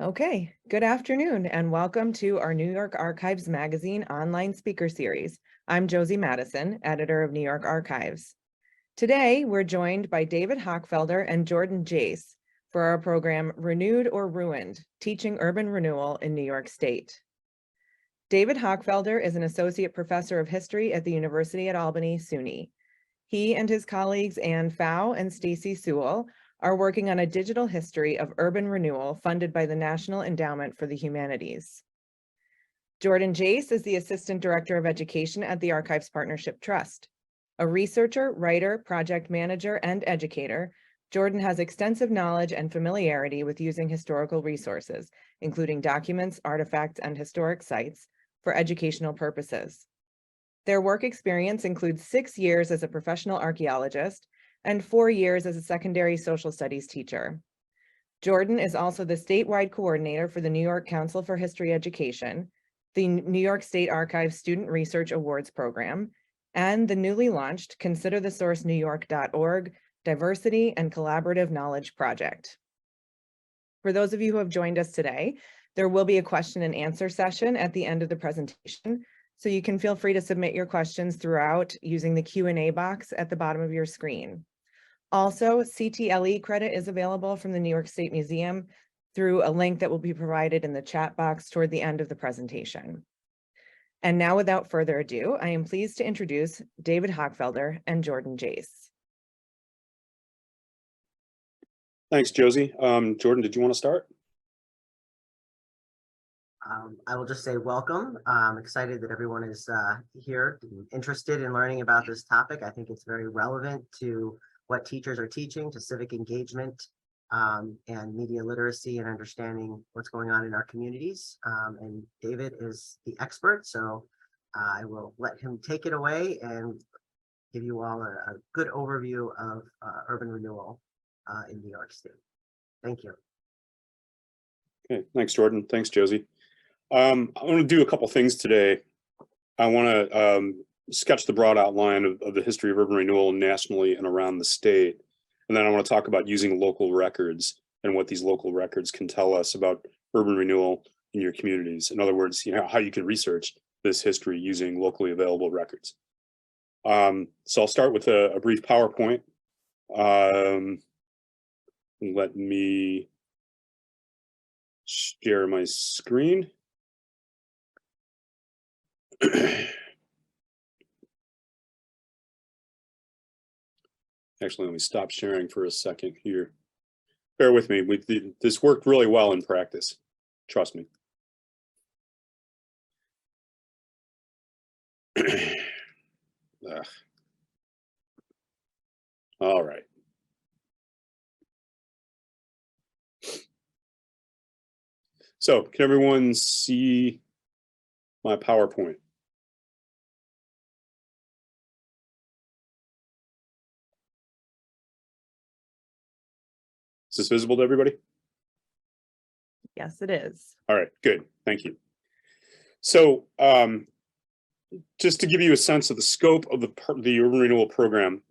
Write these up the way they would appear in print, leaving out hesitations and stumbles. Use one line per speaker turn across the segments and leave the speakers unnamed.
Okay, good afternoon and welcome to our New York Archives Magazine online speaker series. I'm Josie Madison, editor of New York Archives. Today, we're joined by David Hochfelder and Jordan Jace for our program Renewed or Ruined, Teaching Urban Renewal in New York State. David Hochfelder is an associate professor of history at the University at Albany, SUNY. He and his colleagues Ann Pfau and Stacy Sewell are working on a digital history of urban renewal funded by the National Endowment for the Humanities. Jordan Jace is the Assistant Director of Education at the Archives Partnership Trust. A researcher, writer, project manager, and educator, Jordan has extensive knowledge and familiarity with using historical resources, including documents, artifacts, and historic sites, for educational purposes. Their work experience includes 6 years as a professional archaeologist and 4 years as a secondary social studies teacher. Jordan is also the statewide coordinator for the New York Council for History Education, the New York State Archives Student Research Awards Program, and the newly launched ConsiderTheSourceNewYork.org Diversity and Collaborative Knowledge Project. For those of you who have joined us today, there will be a question and answer session at the end of the presentation, so you can feel free to submit your questions throughout using the Q&A box at the bottom of your screen. Also, CTLE credit is available from the New York State Museum through a link that will be provided in the chat box toward the end of the presentation. And now, without further ado, I am pleased to introduce David Hochfelder and Jordan Jace.
Thanks, Josie. Jordan, did you want to start?
I will just say welcome. I'm excited that everyone is here and interested in learning about this topic. I think it's very relevant to what teachers are teaching, to civic engagement and media literacy and understanding what's going on in our communities. And David is the expert, so I will let him take it away and give you all a good overview of urban renewal in New York State. Thank you.
Okay, thanks, Jordan. Thanks, Josie. I want to do a couple things today. I want to sketch the broad outline of the history of urban renewal nationally and around the state. And then I want to talk about using local records and what these local records can tell us about urban renewal in your communities. In other words, how you can research this history using locally available records. So I'll start with a brief PowerPoint. Let me share my screen. Actually, let me stop sharing for a second here. Bear with me. This worked really well in practice. Trust me. All right. So, can everyone see my PowerPoint? Is this visible to everybody?
Yes, it is.
All right, good. Thank you. So, just to give you a sense of the scope of the Urban Renewal Program,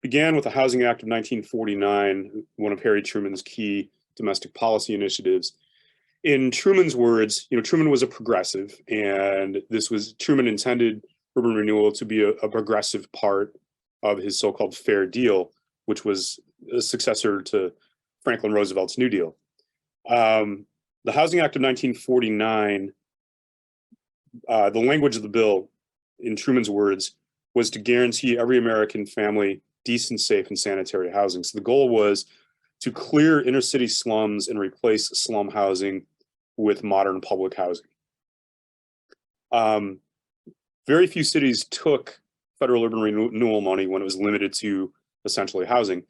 began with the Housing Act of 1949, one of Harry Truman's key domestic policy initiatives. In Truman's words, Truman was a progressive, and Truman intended urban renewal to be a progressive part of his so-called Fair Deal, which was a successor to Franklin Roosevelt's New Deal. The Housing Act of 1949, the language of the bill, in Truman's words, was to guarantee every American family decent, safe, and sanitary housing. So the goal was to clear inner city slums and replace slum housing with modern public housing. Very few cities took federal urban renewal money when it was limited to essentially housing.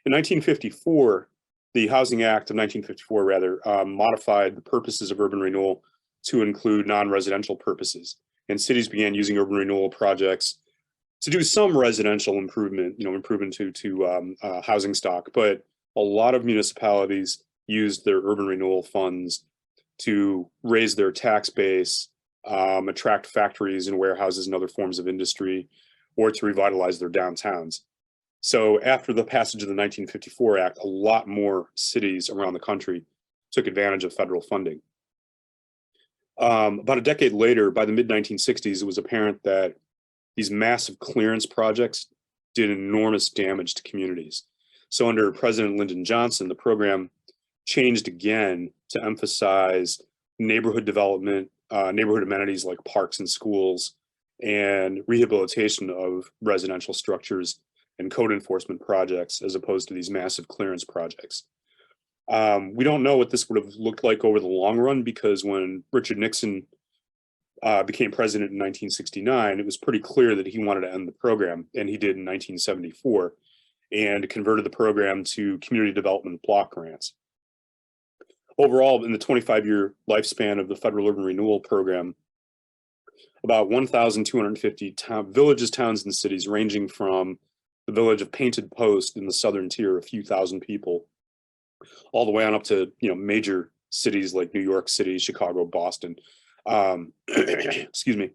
In 1954, the Housing Act of 1954, modified the purposes of urban renewal to include non-residential purposes. And cities began using urban renewal projects to do some residential improvement, improvement to housing stock. But a lot of municipalities used their urban renewal funds to raise their tax base, attract factories and warehouses and other forms of industry, or to revitalize their downtowns. So after the passage of the 1954 Act, a lot more cities around the country took advantage of federal funding. About a decade later, by the mid-1960s, it was apparent that these massive clearance projects did enormous damage to communities. So under President Lyndon Johnson, the program changed again to emphasize neighborhood development, neighborhood amenities like parks and schools, and rehabilitation of residential structures and code enforcement projects, as opposed to these massive clearance projects. We don't know what this would have looked like over the long run, because when Richard Nixon became president in 1969, it was pretty clear that he wanted to end the program, and he did in 1974, and converted the program to community development block grants. Overall, in the 25-year lifespan of the federal urban renewal program, about 1,250 villages, towns, and cities, ranging from the village of Painted Post in the southern tier, a few thousand people, all the way on up to major cities like New York City, Chicago, Boston, excuse me,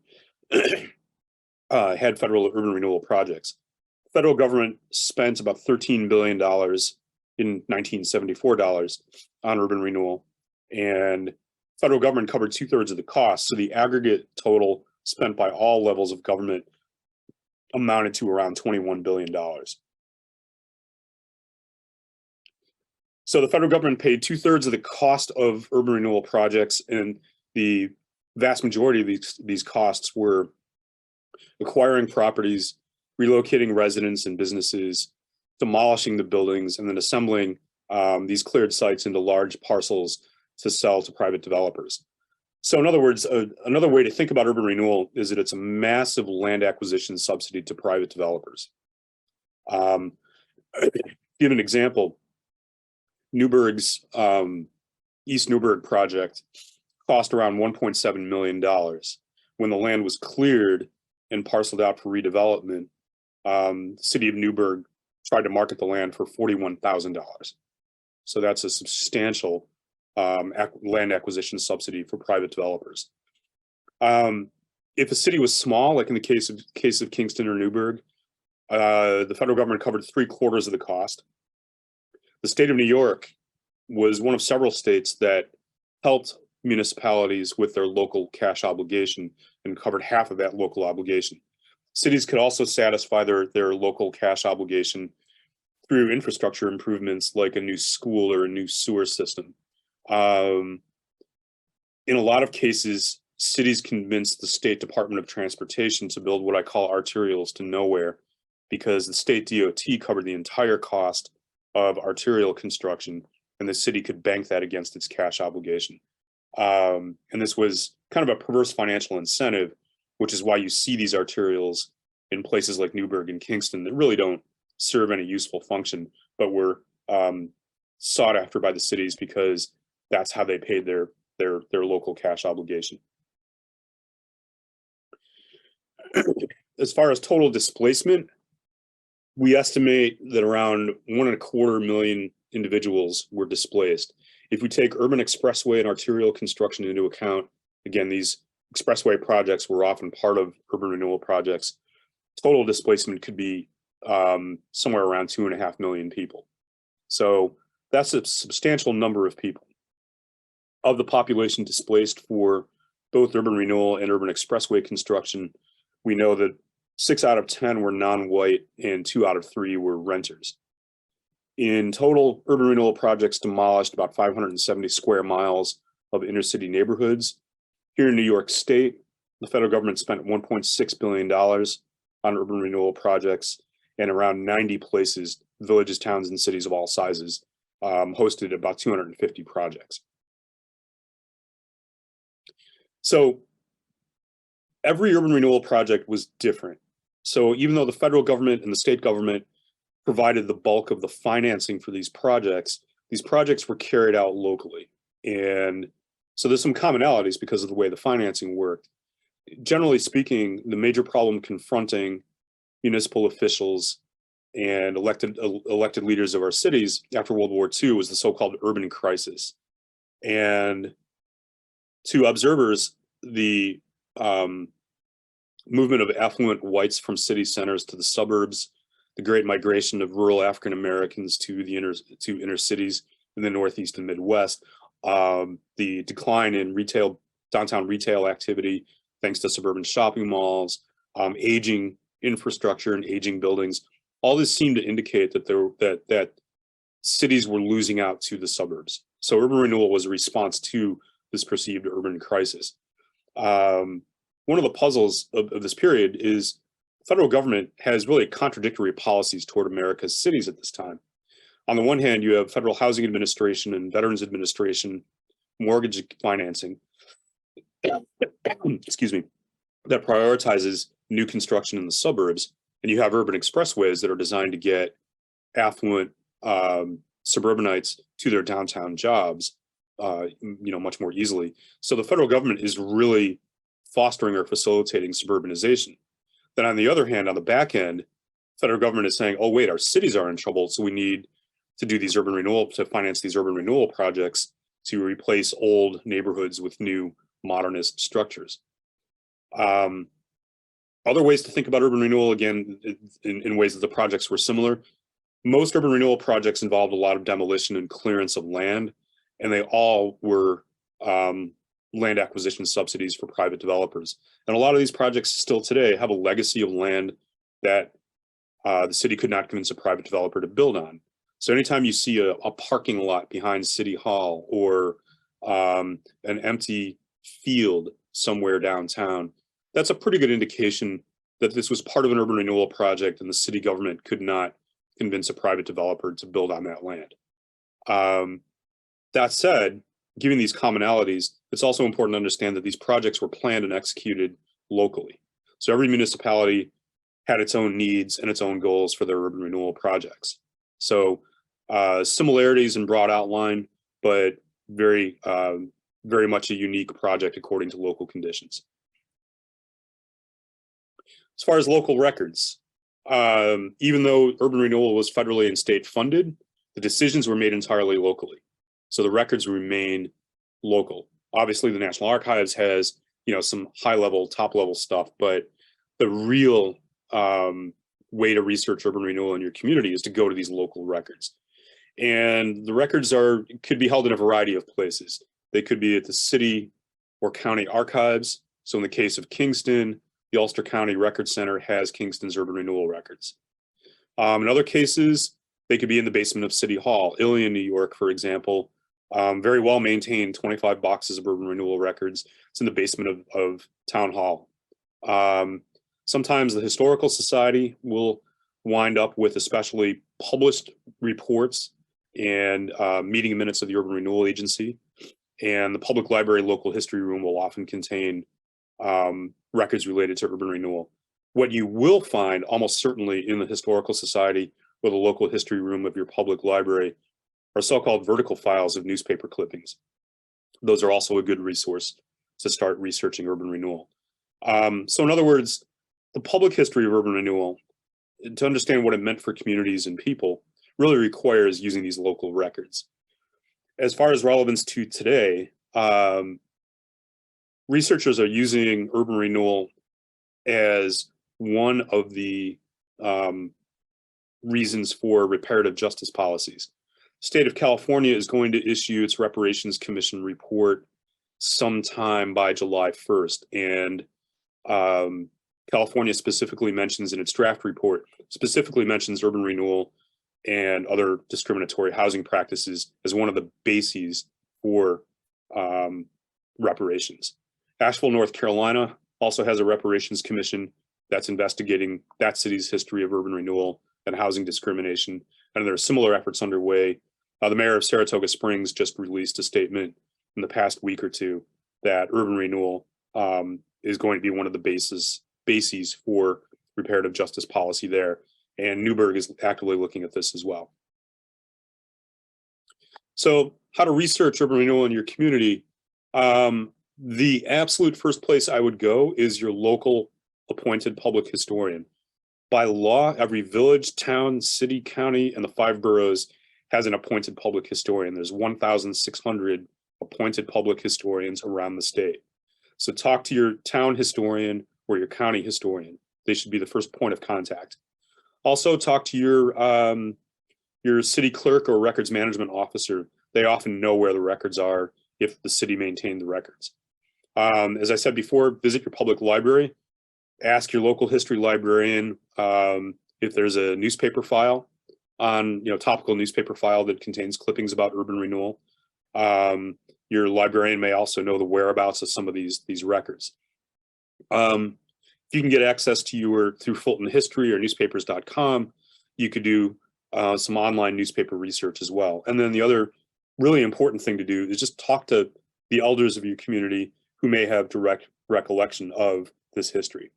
had federal urban renewal projects. The federal government spent about $13 billion in 1974 on urban renewal, and federal government covered 2/3 of the cost. So the aggregate total spent by all levels of government amounted to around $21 billion. So the federal government paid 2/3 of the cost of urban renewal projects, and the vast majority of these costs were acquiring properties, relocating residents and businesses, demolishing the buildings, and then assembling these cleared sites into large parcels to sell to private developers. So in other words, another way to think about urban renewal is that it's a massive land acquisition subsidy to private developers. Give an example. Newburgh's East Newburgh project cost around $1.7 million. When the land was cleared and parceled out for redevelopment, the city of Newburgh tried to market the land for $41,000. So that's a substantial land acquisition subsidy for private developers. If a city was small, like in the case of Kingston or Newburgh, the federal government covered 3/4 of the cost. The state of New York was one of several states that helped municipalities with their local cash obligation and covered half of that local obligation. Cities could also satisfy their local cash obligation through infrastructure improvements like a new school or a new sewer system. In a lot of cases, cities convinced the State Department of Transportation to build what I call arterials to nowhere, because the state DOT covered the entire cost of arterial construction, and the city could bank that against its cash obligation. And this was kind of a perverse financial incentive, which is why you see these arterials in places like Newburgh and Kingston that really don't serve any useful function, but were sought after by the cities because that's how they paid their local cash obligation. As far as total displacement, we estimate that around 1.25 million individuals were displaced. If we take urban expressway and arterial construction into account, again, these expressway projects were often part of urban renewal projects, total displacement could be somewhere around 2.5 million people. So that's a substantial number of people. Of the population displaced for both urban renewal and urban expressway construction, we know that 6 out of 10 were non-white and 2 out of 3 were renters. In total, urban renewal projects demolished about 570 square miles of inner city neighborhoods. Here in New York State, the federal government spent $1.6 billion on urban renewal projects, and around 90 places, villages, towns, and cities of all sizes hosted about 250 projects. So every urban renewal project was different. So even though the federal government and the state government provided the bulk of the financing for these projects were carried out locally. And so there's some commonalities because of the way the financing worked. Generally speaking, the major problem confronting municipal officials and elected leaders of our cities after World War II was the so-called urban crisis. And to observers, the movement of affluent whites from city centers to the suburbs, the great migration of rural African Americans to inner cities in the Northeast and Midwest, the decline in downtown retail activity, thanks to suburban shopping malls, aging infrastructure and aging buildings. All this seemed to indicate that that cities were losing out to the suburbs. So urban renewal was a response to this perceived urban crisis. One of the puzzles of this period is the federal government has really contradictory policies toward America's cities at this time. On the one hand, you have Federal Housing Administration and Veterans Administration mortgage financing, excuse me, that prioritizes new construction in the suburbs, and you have urban expressways that are designed to get affluent suburbanites to their downtown jobs, much more easily. So the federal government is really fostering or facilitating suburbanization. Then on the other hand, on the back end, federal government is saying, oh wait, our cities are in trouble, so we need to do these to finance these urban renewal projects to replace old neighborhoods with new modernist structures. Other ways to think about urban renewal, again, in ways that the projects were similar. Most urban renewal projects involved a lot of demolition and clearance of land, and they all were land acquisition subsidies for private developers. And a lot of these projects still today have a legacy of land that the city could not convince a private developer to build on. So anytime you see a parking lot behind City Hall or an empty field somewhere downtown, that's a pretty good indication that this was part of an urban renewal project and the city government could not convince a private developer to build on that land. That said, given these commonalities, it's also important to understand that these projects were planned and executed locally. So every municipality had its own needs and its own goals for their urban renewal projects. So similarities in broad outline, but very much a unique project according to local conditions. As far as local records, even though urban renewal was federally and state funded, the decisions were made entirely locally. So the records remain local. Obviously, the National Archives has, some high-level, top-level stuff, but the real way to research urban renewal in your community is to go to these local records. And the records could be held in a variety of places. They could be at the city or county archives. So in the case of Kingston, the Ulster County Record Center has Kingston's urban renewal records. In other cases, they could be in the basement of City Hall. Ilion, New York, for example, very well maintained 25 boxes of urban renewal records. It's in the basement of Town Hall. Sometimes the Historical Society will wind up with especially published reports and meeting minutes of the Urban Renewal Agency. And the Public Library Local History Room will often contain records related to urban renewal. What you will find almost certainly in the Historical Society or the local history room of your public library are so-called vertical files of newspaper clippings. Those are also a good resource to start researching urban renewal. So in other words, the public history of urban renewal, to understand what it meant for communities and people, really requires using these local records. As far as relevance to today, researchers are using urban renewal as one of the reasons for reparative justice policies. State of California is going to issue its Reparations Commission report sometime by July 1st. And California specifically mentions in its draft report, specifically mentions urban renewal and other discriminatory housing practices as one of the bases for reparations. Asheville, North Carolina also has a Reparations Commission that's investigating that city's history of urban renewal and housing discrimination. And there are similar efforts underway. The mayor of Saratoga Springs just released a statement in the past week or two that urban renewal is going to be one of the bases for reparative justice policy there. And Newburgh is actively looking at this as well. So how to research urban renewal in your community. The absolute first place I would go is your local appointed public historian. By law, every village, town, city, county, and the 5 boroughs has an appointed public historian. There's 1,600 appointed public historians around the state. So talk to your town historian or your county historian. They should be the first point of contact. Also talk to your city clerk or records management officer. they often know where the records are if the city maintained the records. As I said before, visit your public library, ask your local history librarian if there's a newspaper file on, topical newspaper file that contains clippings about urban renewal. Your librarian may also know the whereabouts of some of these records. If you can get access to through Fulton History or newspapers.com, you could do some online newspaper research as well. And then the other really important thing to do is just talk to the elders of your community who may have direct recollection of this history.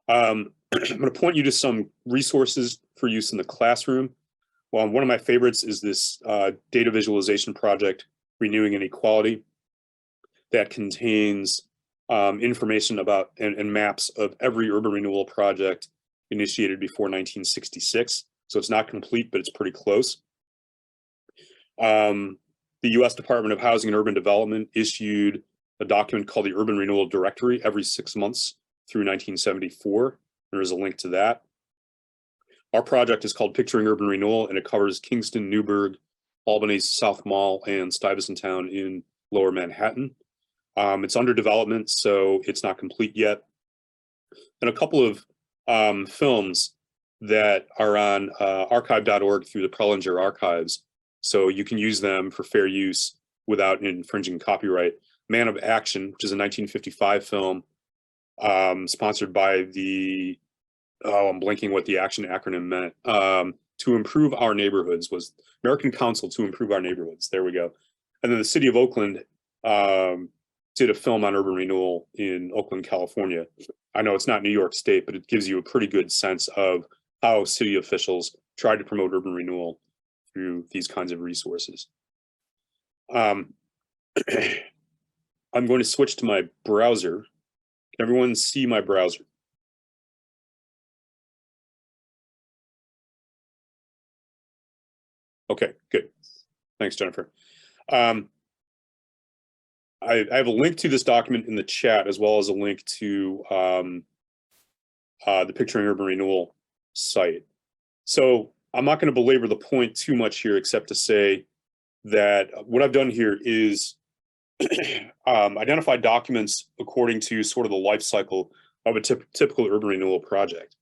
I'm going to point you to some resources for use in the classroom. Well, one of my favorites is this data visualization project, Renewing Inequality, that contains information about and maps of every urban renewal project initiated before 1966. So it's not complete, but it's pretty close. The U.S. Department of Housing and Urban Development issued a document called the Urban Renewal Directory every 6 months through 1974. There is a link to that. Our project is called Picturing Urban Renewal, and it covers Kingston, Newburgh, Albany, South Mall, and Stuyvesant Town in Lower Manhattan. It's under development, so it's not complete yet. And a couple of films that are on archive.org through the Prelinger Archives, so you can use them for fair use without infringing copyright. Man of Action, which is a 1955 film sponsored by the, I'm blanking what the action acronym meant. To Improve Our Neighborhoods was American Council to Improve Our Neighborhoods. There we go. And then the city of Oakland did a film on urban renewal in Oakland, California. I know it's not New York State, but it gives you a pretty good sense of how city officials tried to promote urban renewal through these kinds of resources. I'm going to switch to my browser. Can everyone see my browser? Okay, good. Thanks, Jennifer. I have a link to this document in the chat, as well as a link to the Picturing Urban Renewal site. So I'm not going to belabor the point too much here, except to say that what I've done here is identify documents according to sort of the life cycle of a typical urban renewal project.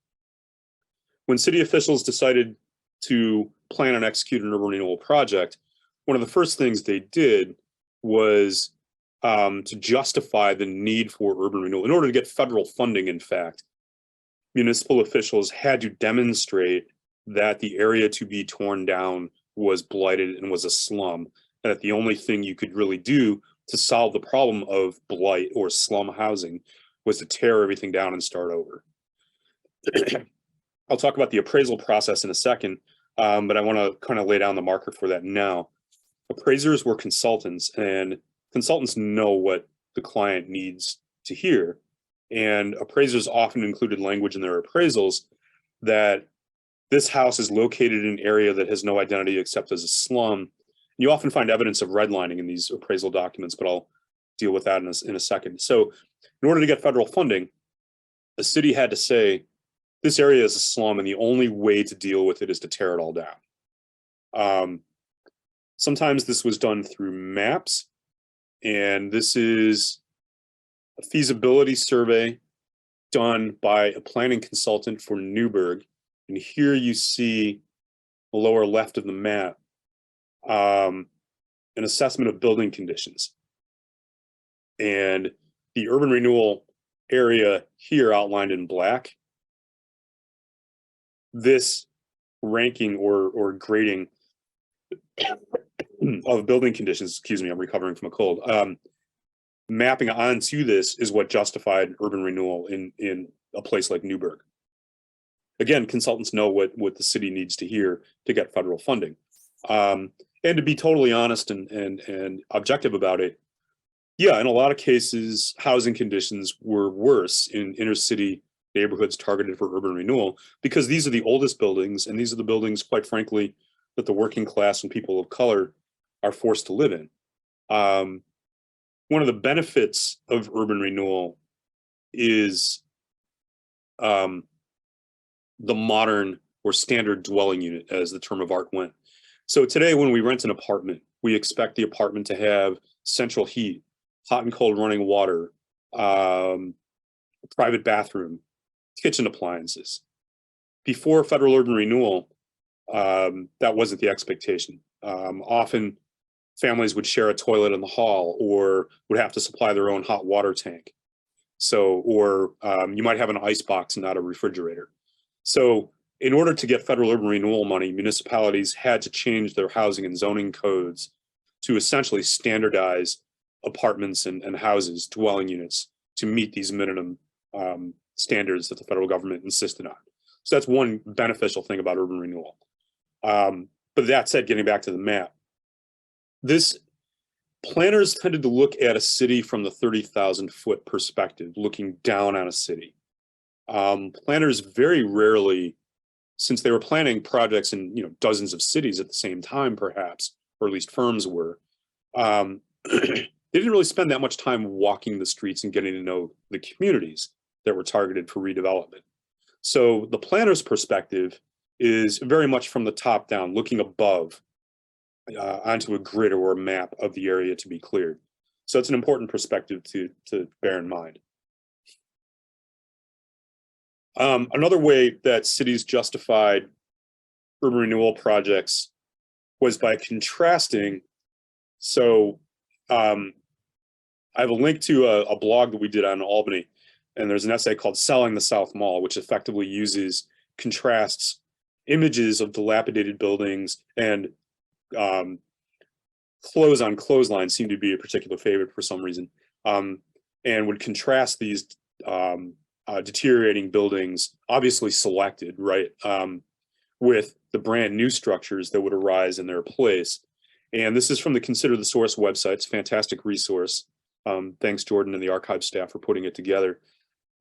When city officials decided to plan and execute an urban renewal project, one of the first things they did was to justify the need for urban renewal. In order to get federal funding, in fact, municipal officials had to demonstrate that the area to be torn down was blighted and was a slum, and that the only thing you could really do to solve the problem of blight or slum housing was to tear everything down and start over. I'll talk about the appraisal process in a second, but I want to kind of lay down the marker for that now. Appraisers were consultants, and consultants know what the client needs to hear. And appraisers often included language in their appraisals that this house is located in an area that has no identity except as a slum. You often find evidence of redlining in these appraisal documents, but I'll deal with that in a second. So in order to get federal funding, the city had to say, this area is a slum, and the only way to deal with it is to tear it all down. Sometimes this was done through maps, and this is a feasibility survey done by a planning consultant for Newburgh. And here you see the lower left of the map, an assessment of building conditions. And the urban renewal area here outlined in black, this ranking or grading of building conditions, excuse me, I'm recovering from a cold, mapping onto this is what justified urban renewal in a place like Newburgh. Again, consultants know what the city needs to hear to get federal funding. And to be totally honest and objective about it, yeah, in a lot of cases, housing conditions were worse in inner city neighborhoods targeted for urban renewal, because these are the oldest buildings, and these are the buildings, quite frankly, that the working class and people of color are forced to live in. One of the benefits of urban renewal is the modern or standard dwelling unit, as the term of art went. So today when we rent an apartment, we expect the apartment to have central heat, hot and cold running water, private bathroom, kitchen appliances. Before federal urban renewal, that wasn't the expectation. Often families would share a toilet in the hall or would have to supply their own hot water tank. So, or you might have an ice box and not a refrigerator. So in order to get federal urban renewal money, municipalities had to change their housing and zoning codes to essentially standardize apartments and houses, dwelling units, to meet these minimum standards that the federal government insisted on. So that's one beneficial thing about urban renewal. But that said, getting back to the map, planners tended to look at a city from the 30,000-foot perspective, looking down on a city. Planners very rarely, since they were planning projects in dozens of cities at the same time, perhaps, or at least firms were, they didn't really spend that much time walking the streets and getting to know the communities that were targeted for redevelopment. So the planner's perspective is very much from the top down, looking above onto a grid or a map of the area to be cleared. So it's an important perspective to bear in mind. Another way that cities justified urban renewal projects was by contrasting. So I have a link to a blog that we did on Albany, and there's an essay called Selling the South Mall, which effectively contrasts images of dilapidated buildings, and clothes on clotheslines seem to be a particular favorite for some reason, and would contrast these deteriorating buildings, obviously selected, right, with the brand new structures that would arise in their place. And this is from the Consider the Source website. It's a fantastic resource. Thanks, Jordan and the archive staff, for putting it together.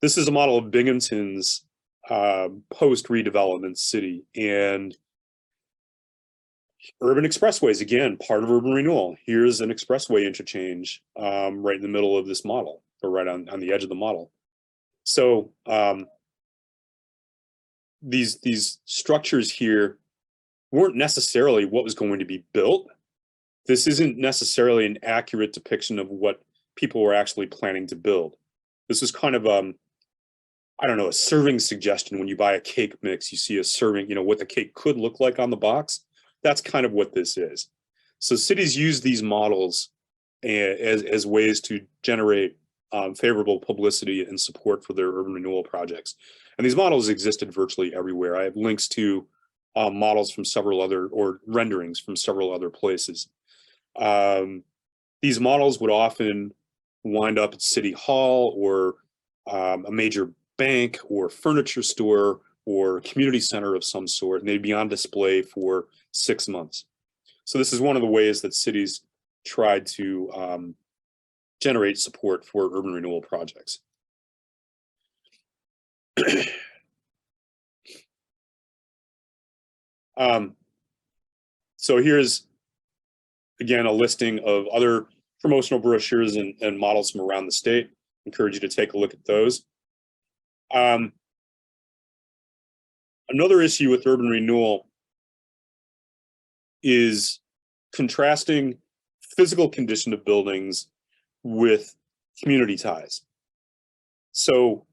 This is a model of Binghamton's post-redevelopment city, and urban expressways, again, part of urban renewal. Here's an expressway interchange right in the middle of this model, or right on the edge of the model. So these structures here weren't necessarily what was going to be built. This isn't necessarily an accurate depiction of what people were actually planning to build. This is kind of I don't know, a serving suggestion. When you buy a cake mix, you see a serving, what the cake could look like on the box. That's kind of what this is. So cities use these models as ways to generate favorable publicity and support for their urban renewal projects. And these models existed virtually everywhere. I have links to models from several other, or renderings from several other places. These models would often wind up at City Hall, or a major bank, or furniture store, or community center of some sort, and they'd be on display for 6 months. So this is one of the ways that cities tried to generate support for urban renewal projects. So here's, again, a listing of other promotional brochures and models from around the state. Encourage you to take a look at those. Another issue with urban renewal is contrasting physical condition of buildings with community ties. So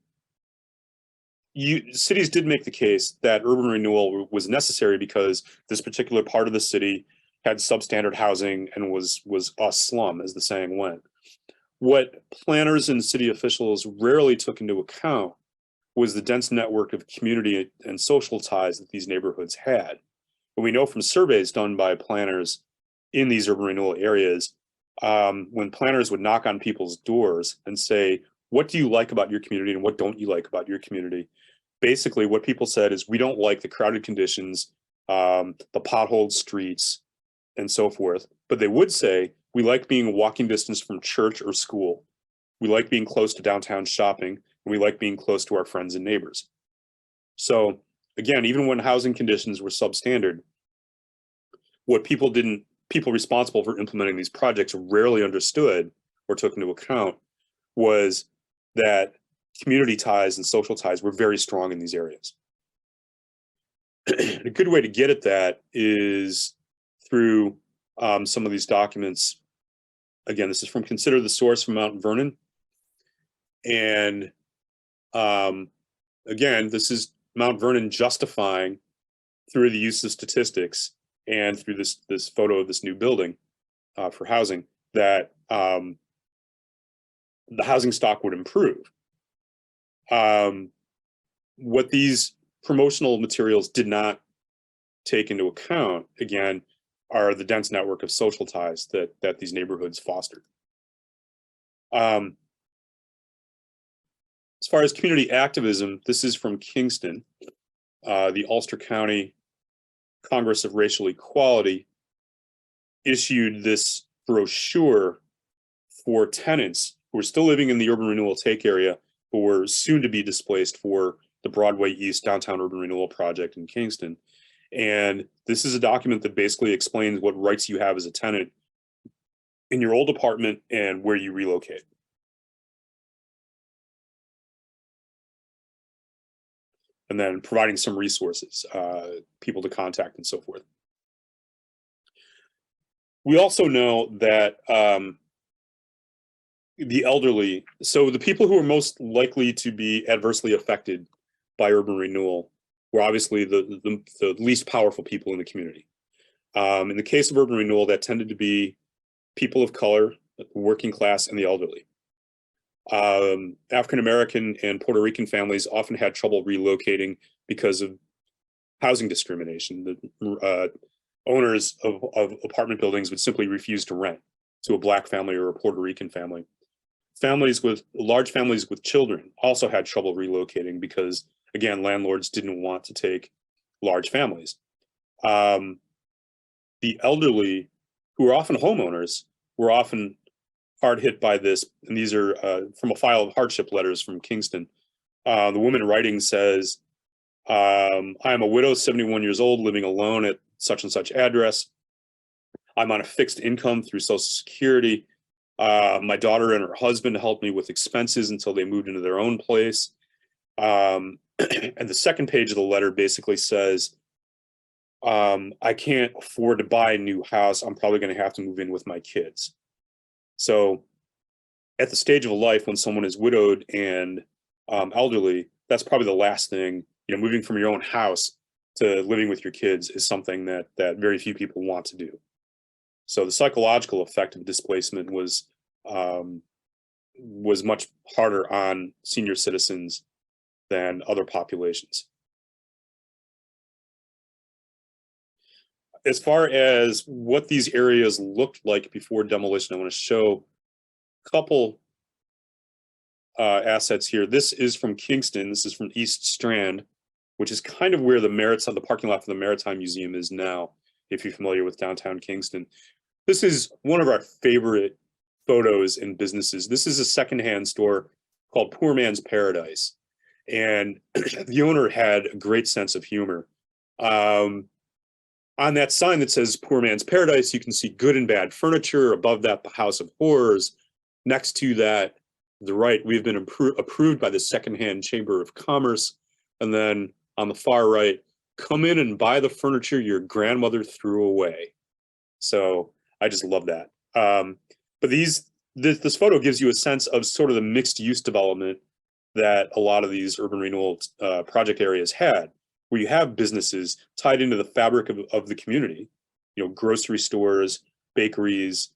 cities did make the case that urban renewal was necessary because this particular part of the city had substandard housing and was a slum, as the saying went. What planners and city officials rarely took into account was the dense network of community and social ties that these neighborhoods had. And we know from surveys done by planners in these urban renewal areas, when planners would knock on people's doors and say, what do you like about your community and what don't you like about your community? Basically, what people said is, we don't like the crowded conditions, the potholed streets, and so forth. But they would say, we like being a walking distance from church or school. We like being close to downtown shopping, and we like being close to our friends and neighbors. So again, even when housing conditions were substandard, what people responsible for implementing these projects rarely understood or took into account was that community ties and social ties were very strong in these areas. A good way to get at that is through some of these documents. Again, this is from Consider the Source from Mount Vernon. And again, this is Mount Vernon justifying through the use of statistics and through this photo of this new building for housing that the housing stock would improve. What these promotional materials did not take into account, again, are the dense network of social ties that these neighborhoods fostered. As far as community activism, this is from Kingston. The Ulster County Congress of Racial Equality issued this brochure for tenants who are still living in the urban renewal take area, but were soon to be displaced for the Broadway East Downtown Urban Renewal Project in Kingston. And this is a document that basically explains what rights you have as a tenant in your old apartment and where you relocate. And then providing some resources, people to contact and so forth. We also know that the elderly, so the people who are most likely to be adversely affected by urban renewal were obviously the least powerful people in the community. In the case of urban renewal, that tended to be people of color, the working class, and the elderly. African-American and Puerto Rican families often had trouble relocating because of housing discrimination. The owners of apartment buildings would simply refuse to rent to a Black family or a Puerto Rican family. Large families with children also had trouble relocating because, again, landlords didn't want to take large families. The elderly, who were often homeowners, were often hard hit by this. And these are from a file of hardship letters from Kingston. The woman writing says, I am a widow, 71 years old, living alone at such and such address. I'm on a fixed income through Social Security. My daughter and her husband helped me with expenses until they moved into their own place. And the second page of the letter basically says, I can't afford to buy a new house. I'm probably going to have to move in with my kids. So at the stage of life when someone is widowed and elderly, that's probably the last thing, moving from your own house to living with your kids is something that very few people want to do. So the psychological effect of displacement was much harder on senior citizens than other populations. As far as what these areas looked like before demolition, I want to show a couple assets here. This is from Kingston. This is from East Strand, which is kind of where the parking lot for the Maritime Museum is now, if you're familiar with downtown Kingston. This is one of our favorite photos in businesses. This is a secondhand store called Poor Man's Paradise. And the owner had a great sense of humor. On that sign that says Poor Man's Paradise, you can see good and bad furniture. Above that, the House of Horrors. Next to that, the right, we've been approved by the Secondhand Chamber of Commerce. And then on the far right, come in and buy the furniture your grandmother threw away. So I just love that. But this photo gives you a sense of sort of the mixed use development that a lot of these urban renewal project areas had, where you have businesses tied into the fabric of the community, grocery stores, bakeries,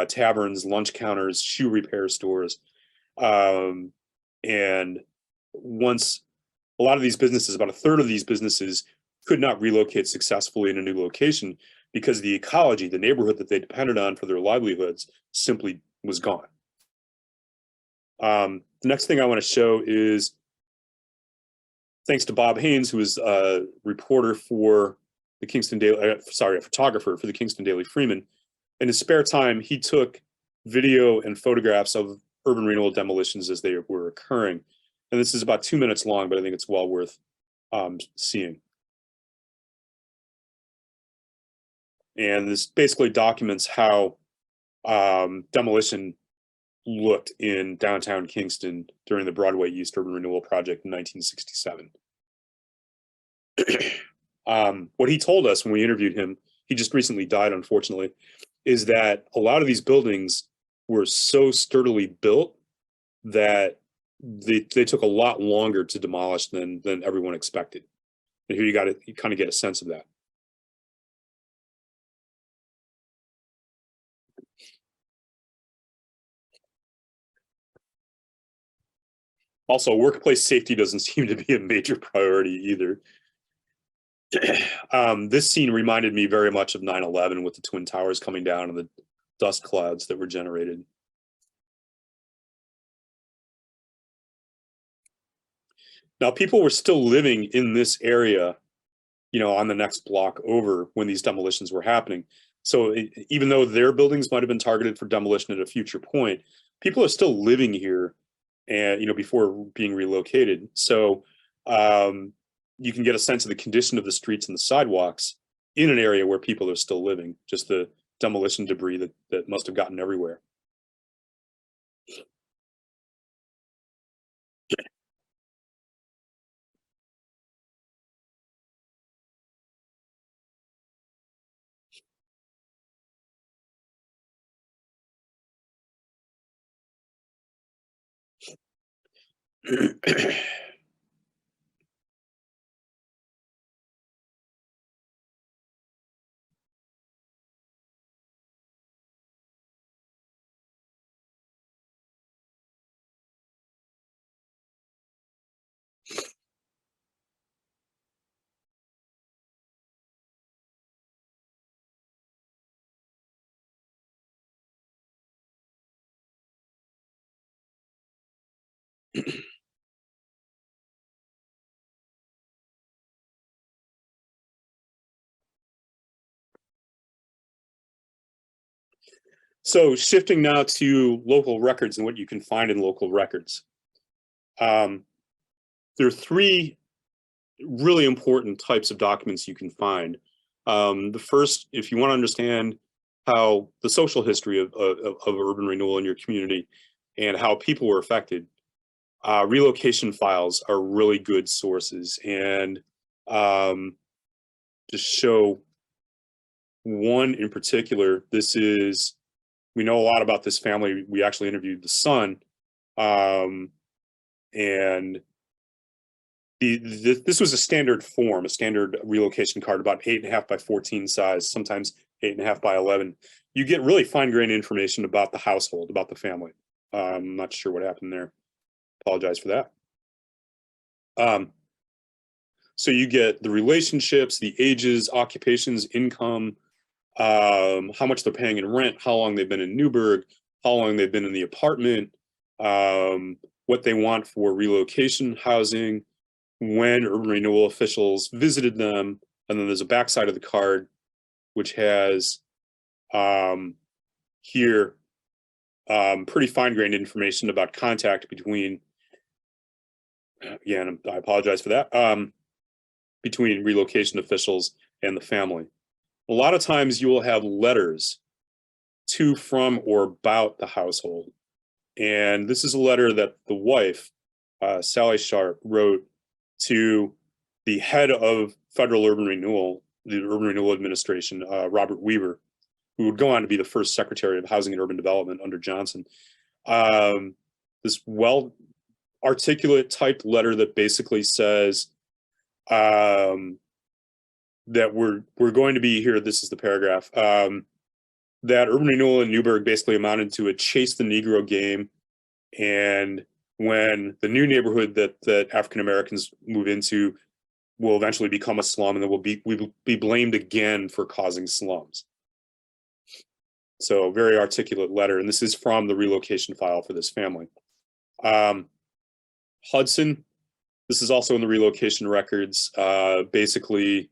taverns, lunch counters, shoe repair stores. And once a lot of these businesses, about a third of these businesses could not relocate successfully in a new location because the ecology, the neighborhood that they depended on for their livelihoods simply was gone. The next thing I want to show is, thanks to Bob Haynes, who is a reporter for the Kingston Daily, a photographer for the Kingston Daily Freeman. In his spare time, he took video and photographs of urban renewal demolitions as they were occurring. And this is about 2 minutes long, but I think it's well worth seeing. And this basically documents how demolition looked in downtown Kingston during the Broadway East Urban Renewal Project in 1967. What he told us when we interviewed him, he just recently died, unfortunately, is that a lot of these buildings were so sturdily built that they took a lot longer to demolish than everyone expected. And here you kind of get a sense of that. Also, workplace safety doesn't seem to be a major priority either. This scene reminded me very much of 9/11 with the Twin Towers coming down and the dust clouds that were generated. Now, people were still living in this area, on the next block over when these demolitions were happening. So even though their buildings might have been targeted for demolition at a future point, people are still living here and, before being relocated. So you can get a sense of the condition of the streets and the sidewalks in an area where people are still living, just the demolition debris that must have gotten everywhere. So shifting now to local records and what you can find in local records. There are three really important types of documents you can find. The first, if you want to understand how the social history of urban renewal in your community and how people were affected, relocation files are really good sources. And to show one in particular, we know a lot about this family. We actually interviewed the son, and this was a standard form, a standard relocation card, about 8.5 by 14 size, sometimes 8.5 by 11. You get really fine-grained information about the household, about the family. I'm not sure what happened there. Apologize for that. So you get the relationships, the ages, occupations, income, how much they're paying in rent, how long they've been in Newburgh, how long they've been in the apartment, what they want for relocation housing, when urban renewal officials visited them, and then there's a backside of the card which has here pretty fine-grained information about contact between, again, I apologize for that, between relocation officials and the family. A lot of times you will have letters to, from, or about the household. And this is a letter that the wife, Sally Sharp, wrote to the head of federal urban renewal, the Urban Renewal Administration, Robert Weaver, who would go on to be the first Secretary of Housing and Urban Development under Johnson. This well-articulate typed letter that basically says that we're going to be here, this is the paragraph, that urban renewal in Newburgh basically amounted to a chase the Negro game. And when the new neighborhood that African Americans move into will eventually become a slum, and then we will be blamed again for causing slums. So very articulate letter, and this is from the relocation file for this family. Hudson, this is also in the relocation records, basically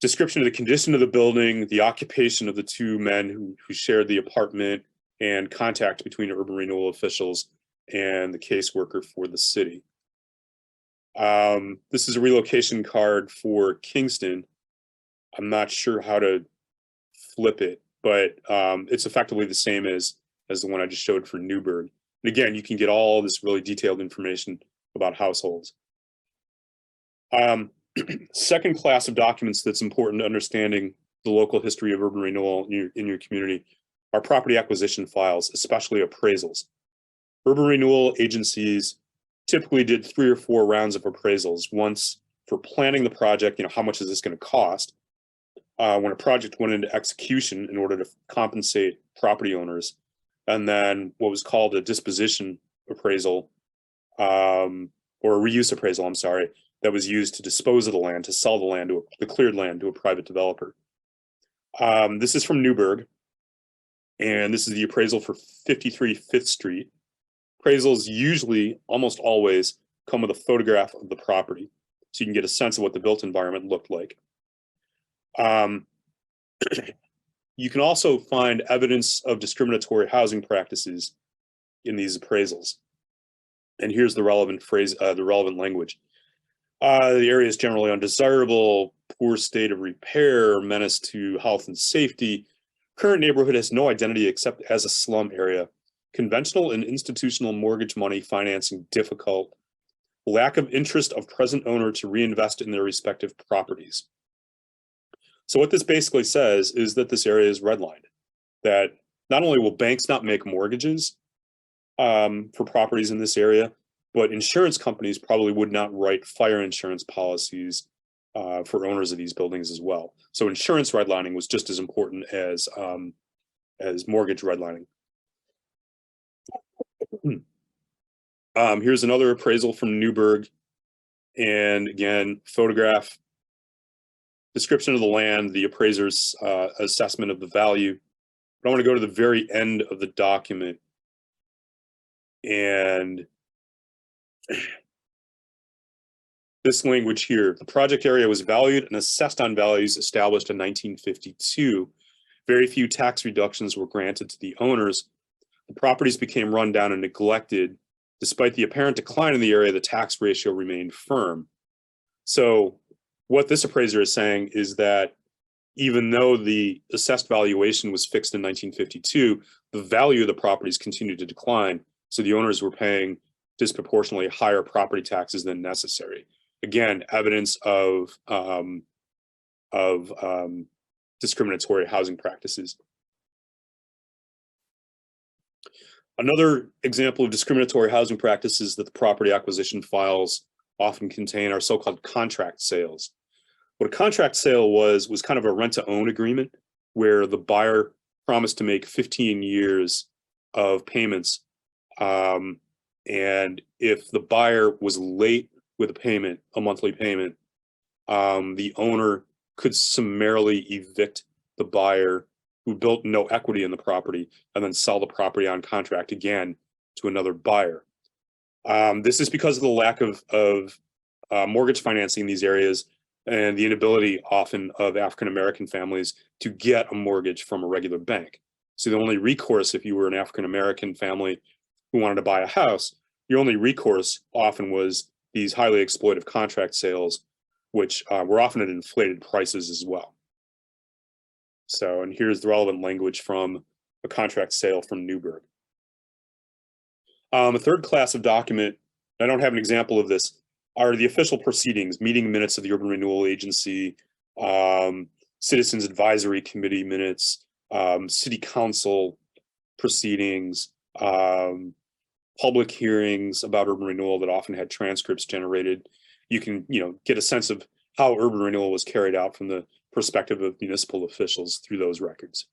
description of the condition of the building, the occupation of the two men who shared the apartment, and contact between urban renewal officials and the caseworker for the city. This is a relocation card for Kingston. I'm not sure how to flip it, but it's effectively the same as the one I just showed for Newburgh. And again, you can get all this really detailed information about households. Second class of documents that's important to understanding the local history of urban renewal in your community are property acquisition files, especially appraisals. Urban renewal agencies typically did 3 or 4 rounds of appraisals, once for planning the project, how much is this going to cost? When a project went into execution in order to compensate property owners, and then what was called a disposition appraisal, or a reuse appraisal, I'm sorry, that was used to dispose of the land, to sell the land, the cleared land, to a private developer. This is from Newburgh, and this is the appraisal for 53 5th Street. Appraisals usually, almost always, come with a photograph of the property, so you can get a sense of what the built environment looked like. You can also find evidence of discriminatory housing practices in these appraisals. And here's the relevant phrase, the relevant language. The area is generally undesirable, poor state of repair, menace to health and safety. Current neighborhood has no identity except as a slum area. Conventional and institutional mortgage money financing difficult. Lack of interest of present owner to reinvest in their respective properties. So what this basically says is that this area is redlined, that not only will banks not make mortgages for properties in this area, but insurance companies probably would not write fire insurance policies for owners of these buildings as well. So insurance redlining was just as important as mortgage redlining. Here's another appraisal from Newburgh, and again, photograph, description of the land, the appraiser's assessment of the value. But I want to go to the very end of the document, and this language here: the project area was valued and assessed on values established in 1952. Very few tax reductions were granted to the owners. The properties became run down and neglected. Despite the apparent decline in the area, the tax ratio remained firm. So what this appraiser is saying is that even though the assessed valuation was fixed in 1952, the value of the properties continued to decline. So the owners were paying disproportionately higher property taxes than necessary. Again, evidence of discriminatory housing practices. Another example of discriminatory housing practices that the property acquisition files often contain are so-called contract sales. What a contract sale was kind of a rent-to-own agreement where the buyer promised to make 15 years of payments. And if the buyer was late with a payment, a monthly payment, the owner could summarily evict the buyer who built no equity in the property and then sell the property on contract again to another buyer. This is because of the lack of mortgage financing in these areas and the inability often of African-American families to get a mortgage from a regular bank. So the only recourse, if you were an African-American family who wanted to buy a house, your only recourse often was these highly exploitive contract sales, which were often at inflated prices as well. So, and here's the relevant language from a contract sale from Newburgh. A third class of document, I don't have an example of this, are the official proceedings, meeting minutes of the Urban Renewal Agency, Citizens Advisory Committee minutes, City Council proceedings, public hearings about urban renewal that often had transcripts generated. You can, get a sense of how urban renewal was carried out from the perspective of municipal officials through those records.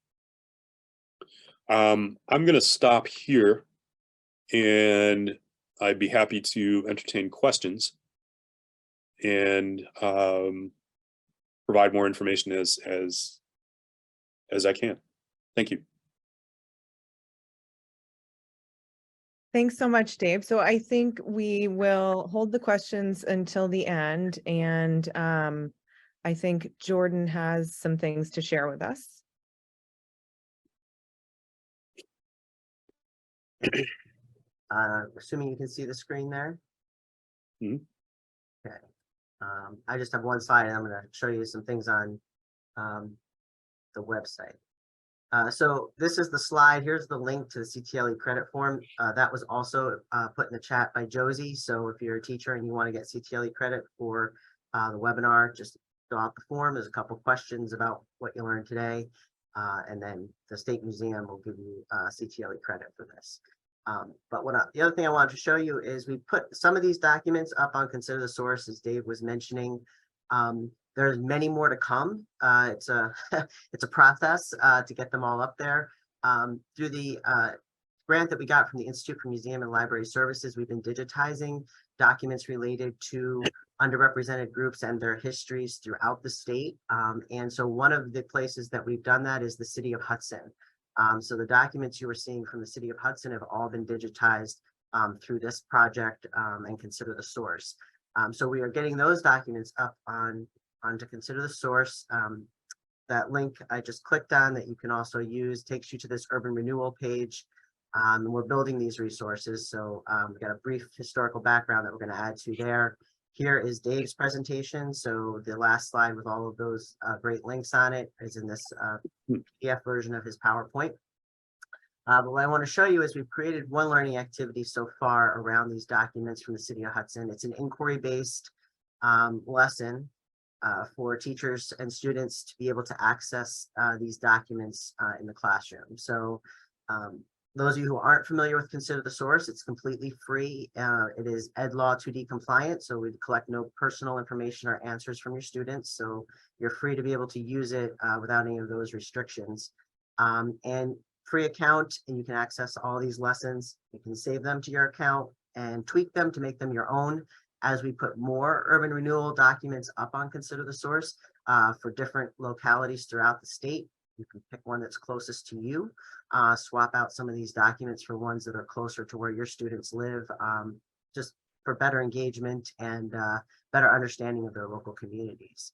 I'm going to stop here, and I'd be happy to entertain questions and provide more information as I can. Thank you.
Thanks so much, Dave. So I think we will hold the questions until the end, and I think Jordan has some things to share with us.
Assuming you can see the screen there.
Mhm.
Okay. I just have one slide, and I'm going to show you some things on the website. So this is the slide. Here's the link to the CTLE credit form. That was also put in the chat by Josie. So if you're a teacher and you want to get CTLE credit for the webinar, just fill out the form. There's a couple questions about what you learned today. And then the State Museum will give you CTLE credit for this. But the other thing I wanted to show you is we put some of these documents up on Consider the Source, as Dave was mentioning. There's many more to come. It's a it's a process to get them all up there. Through the grant that we got from the Institute for Museum and Library Services, we've been digitizing documents related to underrepresented groups and their histories throughout the state. And so one of the places that we've done that is the city of Hudson. So the documents you were seeing from the city of Hudson have all been digitized through this project and Consider the Source. So we are getting those documents up onto Consider the Source. That link I just clicked on that you can also use takes you to this urban renewal page. And we're building these resources. So we've got a brief historical background that we're going to add to there. Here is Dave's presentation. So the last slide with all of those great links on it is in this PDF version of his PowerPoint. But what I want to show you is we've created one learning activity so far around these documents from the city of Hudson. It's an inquiry-based lesson for teachers and students to be able to access these documents in the classroom. So those of you who aren't familiar with Consider the Source, it's completely free. It is EdLaw 2D compliant, so we collect no personal information or answers from your students. So you're free to be able to use it without any of those restrictions. And free account, and you can access all these lessons. You can save them to your account and tweak them to make them your own as we put more urban renewal documents up on Consider the Source for different localities throughout the state. You can pick one that's closest to you, swap out some of these documents for ones that are closer to where your students live, just for better engagement and better understanding of their local communities.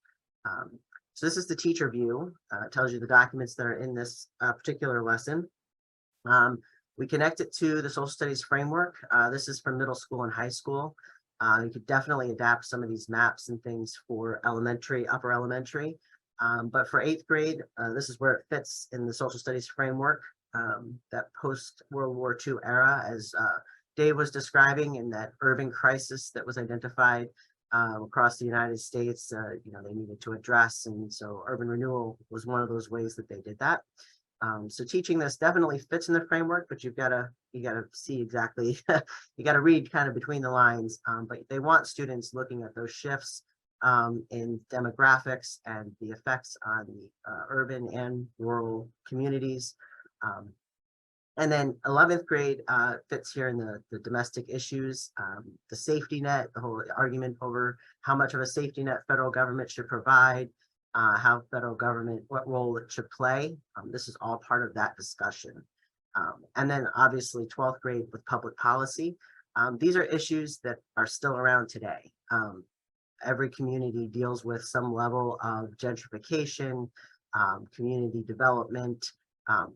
So this is the teacher view. It tells you the documents that are in this particular lesson. We connect it to the social studies framework. This is for middle school and high school. You could definitely adapt some of these maps and things for elementary, upper elementary. But for 8th grade, this is where it fits in the social studies framework, that post-World War II era, as Dave was describing, in that urban crisis that was identified across the United States, they needed to address. And so urban renewal was one of those ways that they did that. So teaching this definitely fits in the framework, but you gotta see exactly, you gotta read kind of between the lines. But they want students looking at those shifts in demographics and the effects on the urban and rural communities. And then 11th grade fits here in the domestic issues, the safety net, the whole argument over how much of a safety net federal government should provide, how federal government, what role it should play. This is all part of that discussion. And then obviously 12th grade with public policy. These are issues that are still around today. Every community deals with some level of gentrification, community development,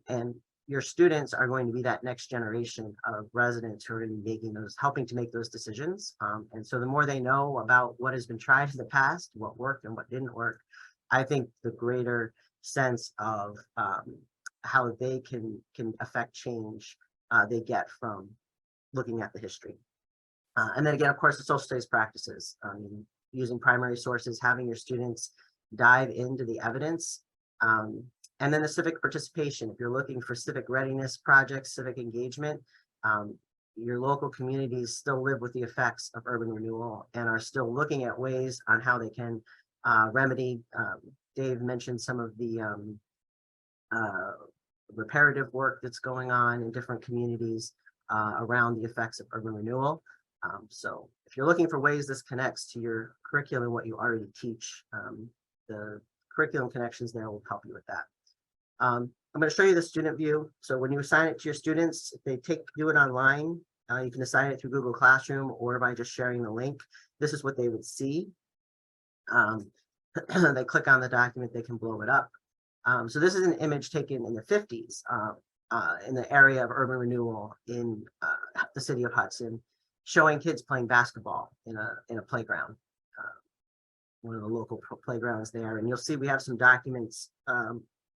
and your students are going to be that next generation of residents who are going to be making those, helping to make those decisions. And so the more they know about what has been tried in the past, what worked and what didn't work, I think the greater sense of how they can affect change they get from looking at the history. And then again, of course, the social studies practices, using primary sources, having your students dive into the evidence. And then the civic participation. If you're looking for civic readiness projects, civic engagement, your local communities still live with the effects of urban renewal and are still looking at ways on how they can remedy. Dave mentioned some of the reparative work that's going on in different communities around the effects of urban renewal. So if you're looking for ways this connects to your curriculum, what you already teach, the curriculum connections there will help you with that. I'm going to show you the student view. So when you assign it to your students, if they do it online, you can assign it through Google Classroom or by just sharing the link. This is what they would see. They click on the document, they can blow it up. So this is an image taken in the 50s in the area of urban renewal in the city of Hudson, showing kids playing basketball in a playground, one of the local playgrounds there. And you'll see we have some documents,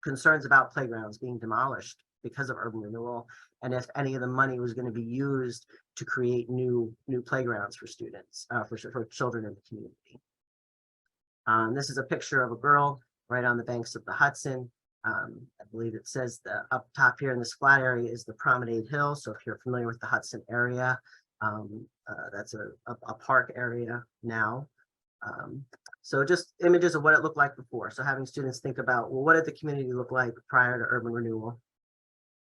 concerns about playgrounds being demolished because of urban renewal, and if any of the money was going to be used to create new playgrounds for students, for children in the community. This is a picture of a girl right on the banks of the Hudson. I believe it says the up top here in this flat area is the Promenade Hill. So if you're familiar with the Hudson area, that's a park area now. So just images of what it looked like before. So having students think about, well, what did the community look like prior to urban renewal?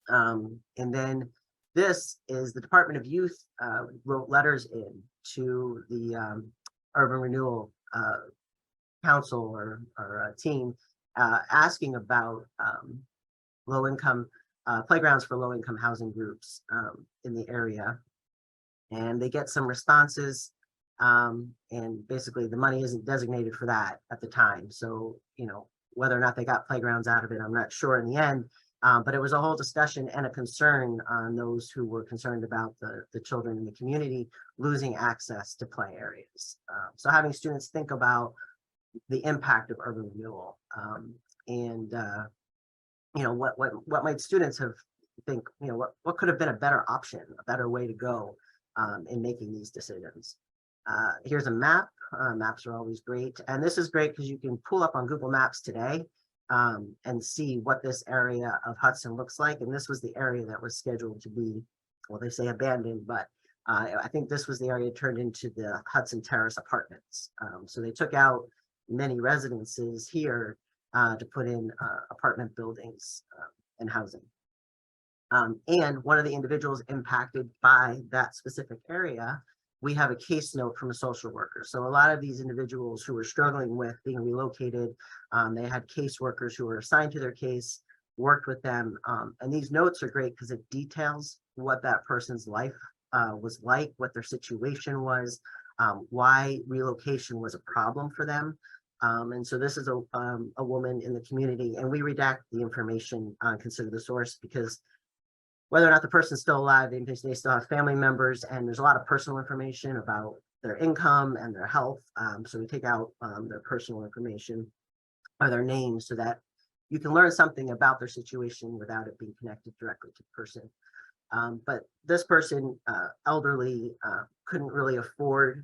And then this is the Department of Youth wrote letters in to the urban renewal council or team asking about low-income playgrounds for low-income housing groups in the area. And they get some responses, and basically the money isn't designated for that at the time. So, you know, whether or not they got playgrounds out of it, I'm not sure in the end. But it was a whole discussion and a concern on those who were concerned about the children in the community losing access to play areas. So having students think about the impact of urban renewal, and you know, what might students have think, you know, what could have been a better option, a better way to go in making these decisions. Here's a map. Maps are always great, and this is great because you can pull up on Google Maps today and see what this area of Hudson looks like. And this was the area that was scheduled to be, well, they say abandoned, but I think this was the area turned into the Hudson Terrace apartments. So they took out many residences here to put in apartment buildings and housing. And one of the individuals impacted by that specific area, we have a case note from a social worker. So a lot of these individuals who were struggling with being relocated, they had caseworkers who were assigned to their case, worked with them. And these notes are great because it details what that person's life was like, what their situation was, why relocation was a problem for them. And so this is a woman in the community, and we redact the information on Consider the Source because whether or not the person's still alive, they still have family members, and there's a lot of personal information about their income and their health. So we take out their personal information or their names so that you can learn something about their situation without it being connected directly to the person. But this person, elderly, couldn't really afford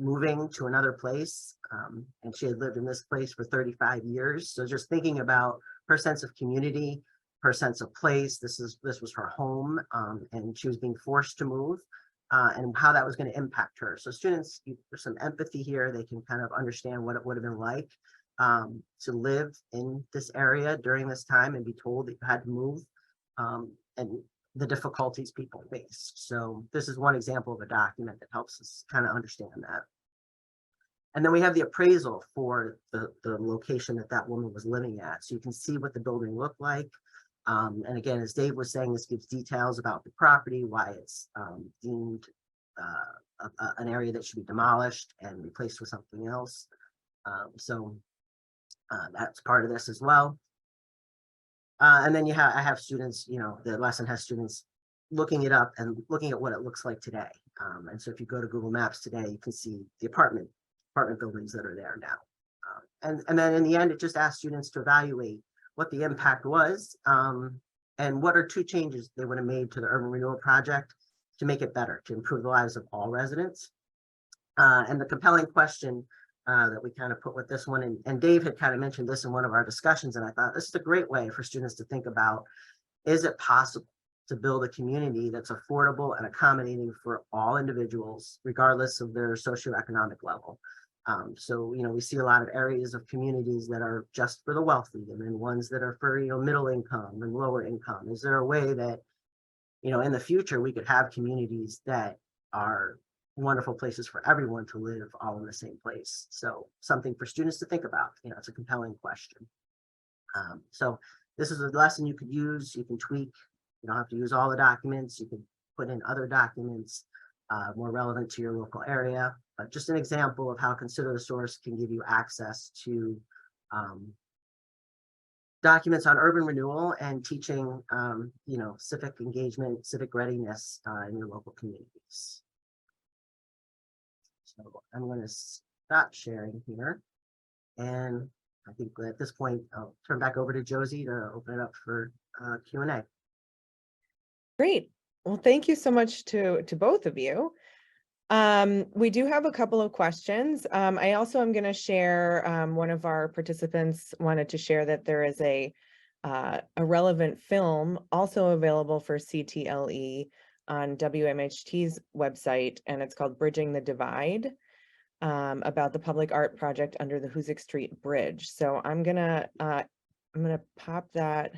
moving to another place, and she had lived in this place for 35 years. So just thinking about her sense of community, her sense of place, this was her home, and she was being forced to move, and how that was going to impact her. So students, there's some empathy here. They can kind of understand what it would have been like to live in this area during this time and be told that you had to move, and the difficulties people face. So this is one example of a document that helps us kind of understand that. And then we have the appraisal for the location that woman was living at. So you can see what the building looked like. And again, as Dave was saying, this gives details about the property, why it's deemed an area that should be demolished and replaced with something else. So that's part of this as well. And then I have students, you know, the lesson has students looking it up and looking at what it looks like today. And so if you go to Google Maps today, you can see the apartment buildings that are there now. And then in the end, it just asks students to evaluate what the impact was and what are 2 changes they would have made to the urban renewal project to make it better, to improve the lives of all residents. And the compelling question that we kind of put with this one, and Dave had kind of mentioned this in one of our discussions, and I thought this is a great way for students to think about, is it possible to build a community that's affordable and accommodating for all individuals, regardless of their socioeconomic level? So, you know, we see a lot of areas of communities that are just for the wealthy, and then ones that are for, you know, middle income and lower income. Is there a way that, you know, in the future, we could have communities that are wonderful places for everyone to live all in the same place? So something for students to think about. You know, it's a compelling question. So this is a lesson you could use, you can tweak. You don't have to use all the documents. You can put in other documents more relevant to your local area, but just an example of how Consider the Source can give you access to documents on urban renewal and teaching, you know, civic engagement, civic readiness in your local communities. So I'm going to stop sharing here. And I think at this point, I'll turn back over to Josie to open it up for Q&A.
Great. Well, thank you so much to both of you. We do have a couple of questions. I also am going to share, one of our participants wanted to share that there is a relevant film also available for CTLE on WMHT's website, and it's called Bridging the Divide, about the public art project under the Hoosick Street Bridge. So I'm gonna pop that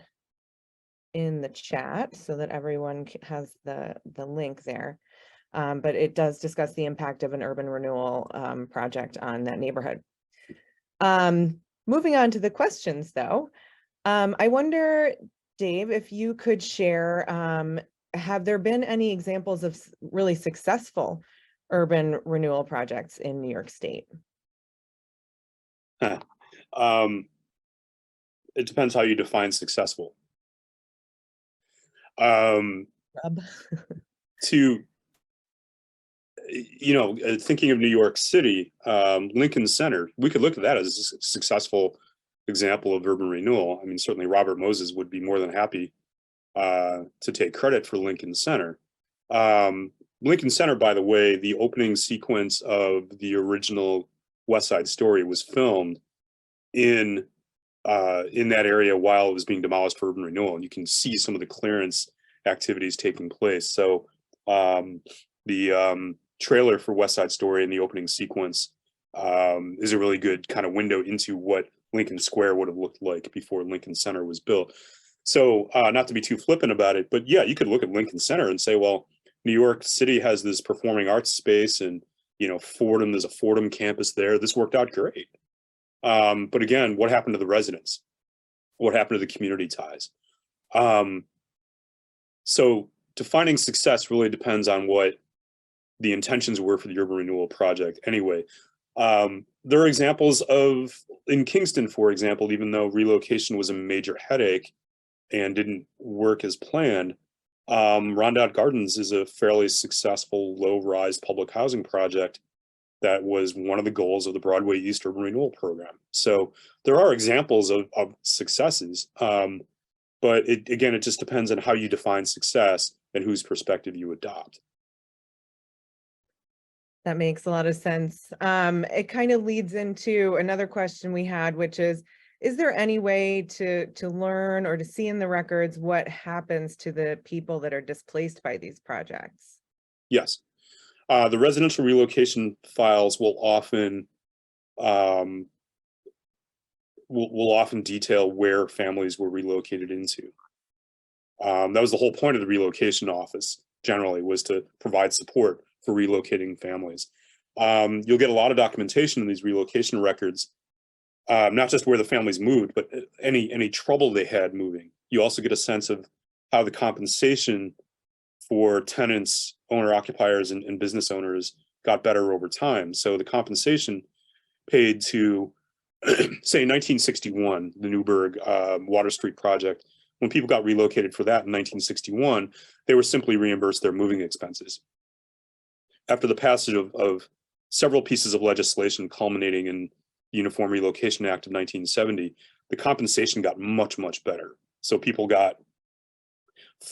in the chat so that everyone has the link there. But it does discuss the impact of an urban renewal project on that neighborhood. Moving on to the questions though, I wonder, Dave, if you could share, have there been any examples of really successful urban renewal projects in New York State?
It depends how you define successful. To thinking of New York City, Lincoln Center, we could look at that as a successful example of urban renewal. I mean, certainly Robert Moses would be more than happy to take credit for Lincoln Center. Lincoln Center, by the way, the opening sequence of the original West Side Story was filmed in that area while it was being demolished for urban renewal, and you can see some of the clearance activities taking place. So the trailer for West Side Story in the opening sequence is a really good kind of window into what Lincoln Square would have looked like before Lincoln Center was built. So not to be too flippant about it, but yeah, you could look at Lincoln Center and say, well, New York City has this performing arts space, and Fordham, there's a Fordham campus there. This worked out great. But again, what happened to the residents? What happened to the community ties? So defining success really depends on what the intentions were for the urban renewal project anyway. There are examples of, in Kingston, for example, even though relocation was a major headache and didn't work as planned, Rondout Gardens is a fairly successful low-rise public housing project that was one of the goals of the Broadway East Urban Renewal Program. So there are examples of successes, but again, it just depends on how you define success and whose perspective you adopt.
That makes a lot of sense. It kind of leads into another question we had, which is there any way to learn or to see in the records what happens to the people that are displaced by these projects?
Yes. The residential relocation files will often detail where families were relocated into. That was the whole point of the relocation office, generally, was to provide support for relocating families. You'll get a lot of documentation in these relocation records, not just where the families moved, but any trouble they had moving. You also get a sense of how the compensation for tenants, owner-occupiers, and business owners got better over time. So the compensation paid to, say, 1961, the Newburgh Water Street project, when people got relocated for that in 1961, they were simply reimbursed their moving expenses. After the passage of several pieces of legislation culminating in the Uniform Relocation Act of 1970, the compensation got much, much better. So people got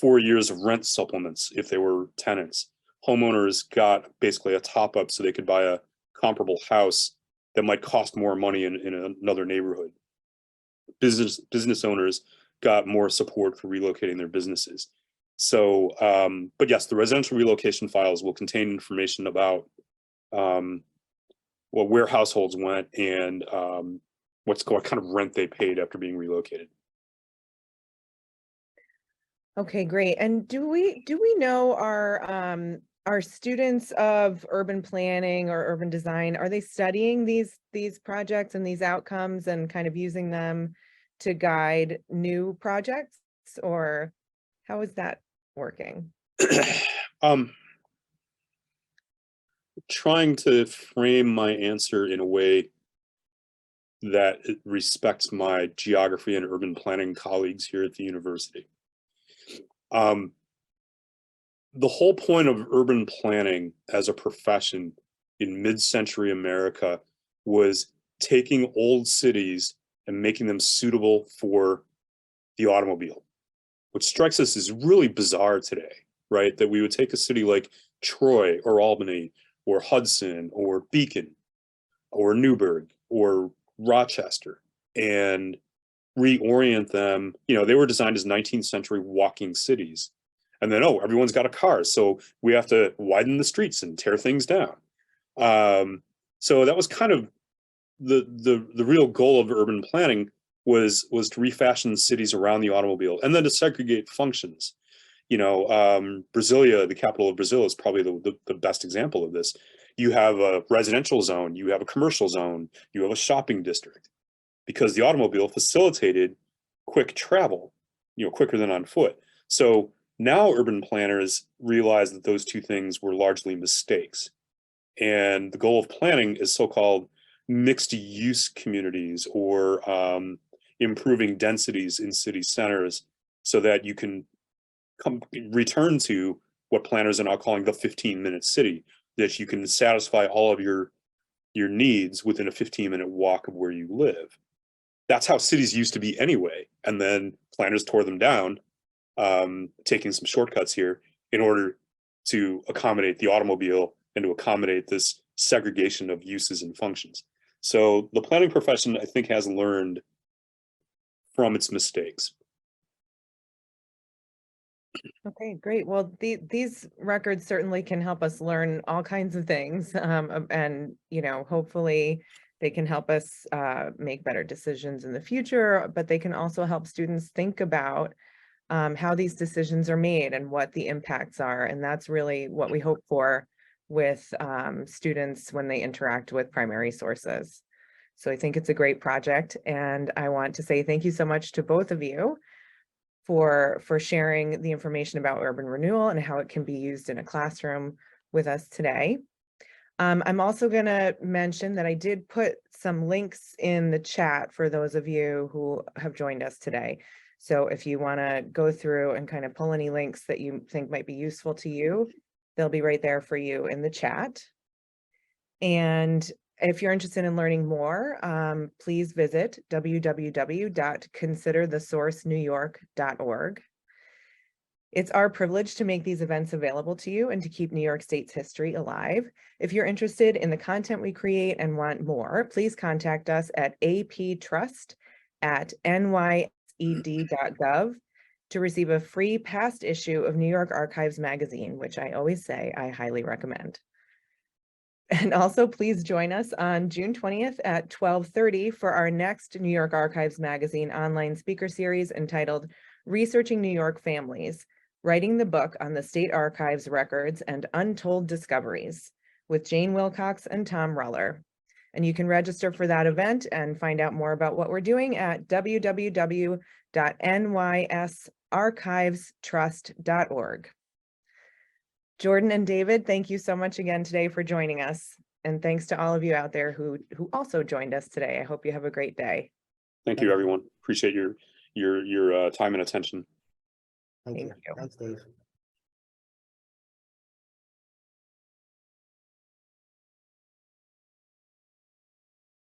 4 years of rent supplements if they were tenants. Homeowners got basically a top up so they could buy a comparable house that might cost more money in another neighborhood. Business owners got more support for relocating their businesses. So, but yes, the residential relocation files will contain information about where households went and what kind of rent they paid after being relocated.
Okay, great. And do we know our students of urban planning or urban design, are they studying these projects and these outcomes and kind of using them to guide new projects, or how is that working?
Trying to frame my answer in a way that it respects my geography and urban planning colleagues here at the university. The whole point of urban planning as a profession in mid-century America was taking old cities and making them suitable for the automobile, which strikes us as really bizarre today, right? That we would take a city like Troy or Albany or Hudson or Beacon or Newburgh or Rochester and reorient them. You know, they were designed as 19th century walking cities. And then, oh, everyone's got a car, so we have to widen the streets and tear things down. So that was kind of the real goal of urban planning was to refashion cities around the automobile and then to segregate functions. You know, Brasilia, the capital of Brazil, is probably the best example of this. You have a residential zone, you have a commercial zone, you have a shopping district, because the automobile facilitated quick travel, you know, quicker than on foot. So now urban planners realize that those two things were largely mistakes. And the goal of planning is so-called mixed use communities, or improving densities in city centers, so that you can return to what planners are now calling the 15-minute city, that you can satisfy all of your needs within a 15-minute walk of where you live. That's how cities used to be anyway. And then planners tore them down, taking some shortcuts here in order to accommodate the automobile and to accommodate this segregation of uses and functions. So the planning profession, I think, has learned from its mistakes.
Okay, great. Well, these records certainly can help us learn all kinds of things. And, you know, hopefully they can help us make better decisions in the future, but they can also help students think about how these decisions are made and what the impacts are. And that's really what we hope for with students when they interact with primary sources. So I think it's a great project, and I want to say thank you so much to both of you for sharing the information about urban renewal and how it can be used in a classroom with us today. I'm also going to mention that I did put some links in the chat for those of you who have joined us today. So if you want to go through and kind of pull any links that you think might be useful to you, they'll be right there for you in the chat. And if you're interested in learning more, please visit www.considerthesourcenewyork.org. It's our privilege to make these events available to you and to keep New York State's history alive. If you're interested in the content we create and want more, please contact us at aptrust@nysed.gov to receive a free past issue of New York Archives magazine, which I always say I highly recommend. And also, please join us on June 20th at 12:30 for our next New York Archives magazine online speaker series entitled Researching New York Families, Writing the Book on the State Archives Records and Untold Discoveries, with Jane Wilcox and Tom Ruller. And you can register for that event and find out more about what we're doing at www.nysarchivestrust.org. Jordan and David, thank you so much again today for joining us. And thanks to all of you out there who also joined us today. I hope you have a great day.
Thank you, everyone. Appreciate your time and attention.
Thank you.
Thank you.
Thanks, Dave.